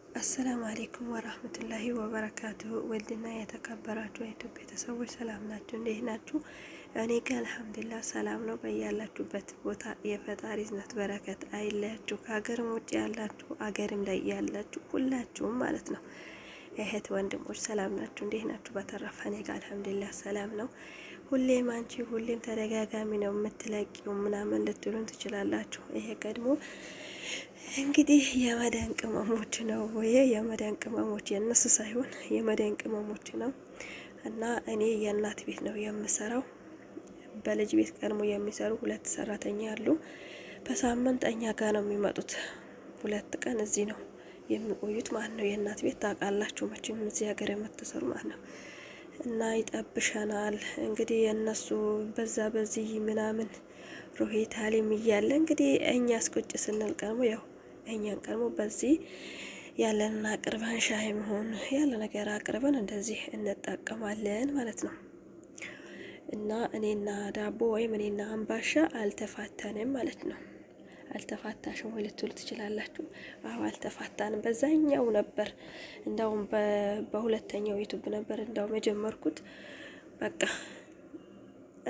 አሰላሙ አሌይኩም ወራህመቱላሂ ወበረካቱሁ። ወልድና የተከበራችሁ የኢትዮጵያ ቤተሰቦች ሰላም ናችሁ? እንዴት ናችሁ? እኔ ጋር አልሐምዱሊላህ ሰላም ነው። በያላችሁበት ቦታ የፈጣሪ እዝነት በረከት አይለያችሁ። ከሀገርም ውጭ ያላችሁ አገርም ላይ ያላችሁ ሁላችሁም ማለት ነው። እህት ወንድሞች ሰላም ናችሁ? እንዴት ናችሁ? በተረፈ እኔ ጋር አልሐምዱሊላህ ሰላም ነው። ሁሌም አንቺ ሁሌም ተደጋጋሚ ነው የምትለቂው ምናምን ልትሉን ትችላላችሁ። ይሄ ቀድሞ እንግዲህ የመዳን ቅመሞች ነው ወይ የመዳን ቅመሞች የነሱ ሳይሆን የመዳን ቅመሞች ነው። እና እኔ የእናት ቤት ነው የምሰራው። በልጅ ቤት ቀድሞ የሚሰሩ 2 ሰራተኛ አሉ። በሳምንት እኛ ጋር ነው የሚመጡት። 2 ቀን እዚህ ነው የሚቆዩት ማለት ነው። የእናት ቤት ታውቃላችሁ መቼም እዚህ ሀገር የምትሰሩ ማለት ነው። እና ይጠብሸናል እንግዲህ የነሱ በዛ በዚህ ምናምን ሮሄት ሀሊም እያለ እንግዲህ እኛ አስቆጭ ስንል ቀርሞ ያው እኛን ቀርሞ በዚህ ያለንን አቅርበን ሻይ መሆን ያለ ነገር አቅርበን እንደዚህ እንጠቀማለን ማለት ነው። እና እኔና ዳቦ ወይም እኔና አምባሻ አልተፋታንም ማለት ነው። አልተፋታሽም ወይ ልትሉ ትችላላችሁ። አዎ አልተፋታንም። በዛኛው ነበር እንዳውም በሁለተኛው ዩቲዩብ ነበር እንዳውም የጀመርኩት በቃ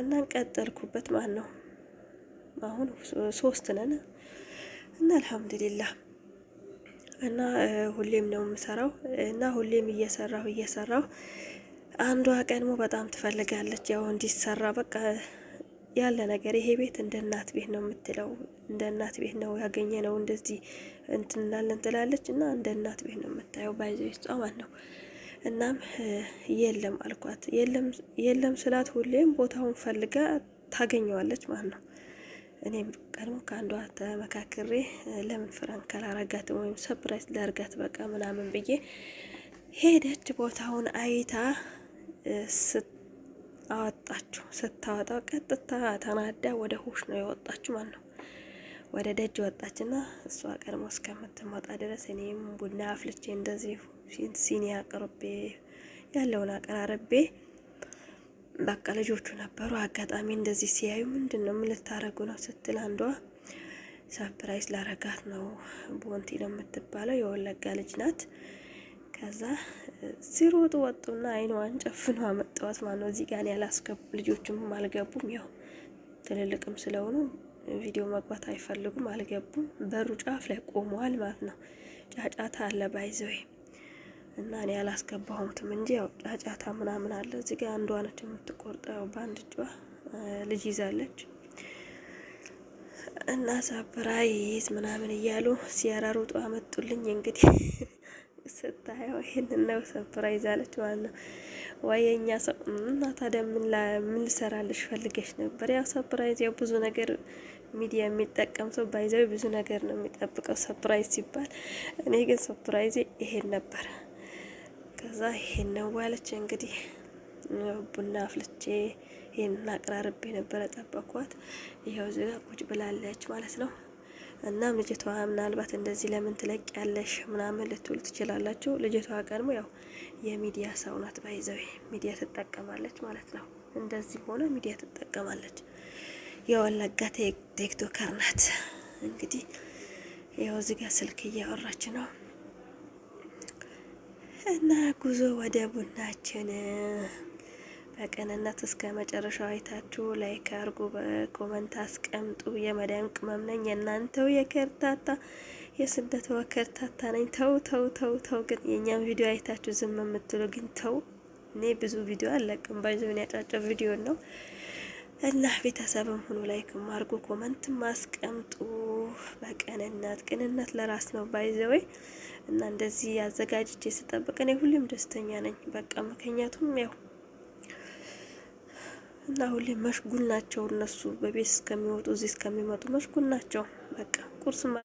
እና ቀጠልኩበት ማለት ነው። አሁን 3 ነን እና አልሐምዱሊላህ እና ሁሌም ነው የምሰራው እና ሁሌም እየሰራሁ አንዷ ቀድሞ በጣም ትፈልጋለች ያው እንዲሰራ በቃ ያለ ነገር ይሄ ቤት እንደ እናት ቤት ነው የምትለው። እንደ እናት ቤት ነው ያገኘ ነው እንደዚህ እንትናለን ትላለች እና እንደ እናት ቤት ነው የምታየው ባይዘው ይጻማል ነው። እናም የለም አልኳት። የለም ስላት ሁሌም ቦታውን ፈልጋ ታገኘዋለች ማለት ነው። እኔም ቀድሞ ከአንዷ ተመካክሬ ለምን ፍራንክ ካላረጋት ወይም ሰርፕራይዝ ላርጋት በቃ ምናምን ብዬ ሄደች። ቦታውን አይታ አወጣችሁ። ስታወጣው ቀጥታ ተናዳ ወደ ሁሽ ነው የወጣችሁ ማለት ነው። ወደ ደጅ ወጣችና እሷ ቀድሞ እስከምትመጣ ድረስ እኔም ቡና አፍልቼ እንደዚህ ሲኒ አቅርቤ ያለውን አቀራረቤ በቃ ልጆቹ ነበሩ። አጋጣሚ እንደዚህ ሲያዩ ምንድነው ምን ልታረጉ ነው ስትል አንዷ ሰርፕራይዝ ላረጋት ነው። ቦንቲ ነው የምትባለው የወለጋ ልጅ ናት። ከዛ ሲሮጡ ወጡና አይኗን ጨፍነው አመጣዋት ማለት ነው። እዚህ ጋር ያላስገቡ ልጆቹም አልገቡም። ያው ትልልቅም ስለሆኑ ቪዲዮ መግባት አይፈልጉም አልገቡም። በሩ ጫፍ ላይ ቆመዋል ማለት ነው። ጫጫታ አለ ባይዘው እና እኔ አላስገባሁትም እንጂ ያው ጫጫታ ምናምን አለ። እዚህ ጋር አንዷ ነች የምትቆርጠው በአንድ እጇ ልጅ ይዛለች። እና ሰርፕራይዝ ምናምን እያሉ ሲያራሩጡ አመጡልኝ። እንግዲህ ስታየው ይሄንን ነው ሰርፕራይዝ አለች ማለት ነው። ወይኛ ሰው እና ታዲያ ምን ልሰራልሽ ፈልገሽ ነበር? ያው ሰርፕራይዝ ያው ብዙ ነገር ሚዲያ የሚጠቀም ሰው ባይዘው ብዙ ነገር ነው የሚጠብቀው ሰርፕራይዝ ሲባል። እኔ ግን ሰርፕራይዝ ይሄን ነበር። ከዛ ይሄን ነው ዋለች። እንግዲህ ቡና አፍልቼ ይሄን አቀራርቤ ነበር ጠበቅኳት። ይሄው እዚህ ጋር ቁጭ ብላለች ማለት ነው። እና ልጅቷ ምናልባት እንደዚህ ለምን ትለቅ ያለሽ ምናምን ልትሉ ትችላላችሁ። ልጅቷ ቀድሞ ያው የሚዲያ ሰው ናት። ባይዘው ሚዲያ ትጠቀማለች ማለት ነው። እንደዚህ ሆነ ሚዲያ ትጠቀማለች። የወለጋ ቲክቶከር ናት። እንግዲህ ያው እዚህ ጋር ስልክ እያወራች ነው። እና ጉዞ ወደ ቡናችን በቀንነት እስከ መጨረሻው አይታችሁ ላይክ አርጉ፣ በኮመንት አስቀምጡ። የመዳም ቅመም ነኝ የእናንተው የከርታታ የስደት ወከርታታ ነኝ። ተው ግን የኛም ቪዲዮ አይታችሁ ዝም የምትሉ ግን ተው። እኔ ብዙ ቪዲዮ አለቅም ባይዞን ያጫጭር ቪዲዮ ነው። እና ቤተሰብም ሁኑ ላይክም አርጉ ኮመንትም አስቀምጡ። ቅንነት ለራስ ነው ባይዘው እና እንደዚህ አዘጋጅቼ ስጠብቅ እኔ ሁሌም ደስተኛ ነኝ። በቃ ምክንያቱም ያው እና ሁሌም መሽጉል ናቸው እነሱ በቤት እስከሚወጡ እዚህ እስከሚመጡ መሽጉል ናቸው። በቃ ቁርስ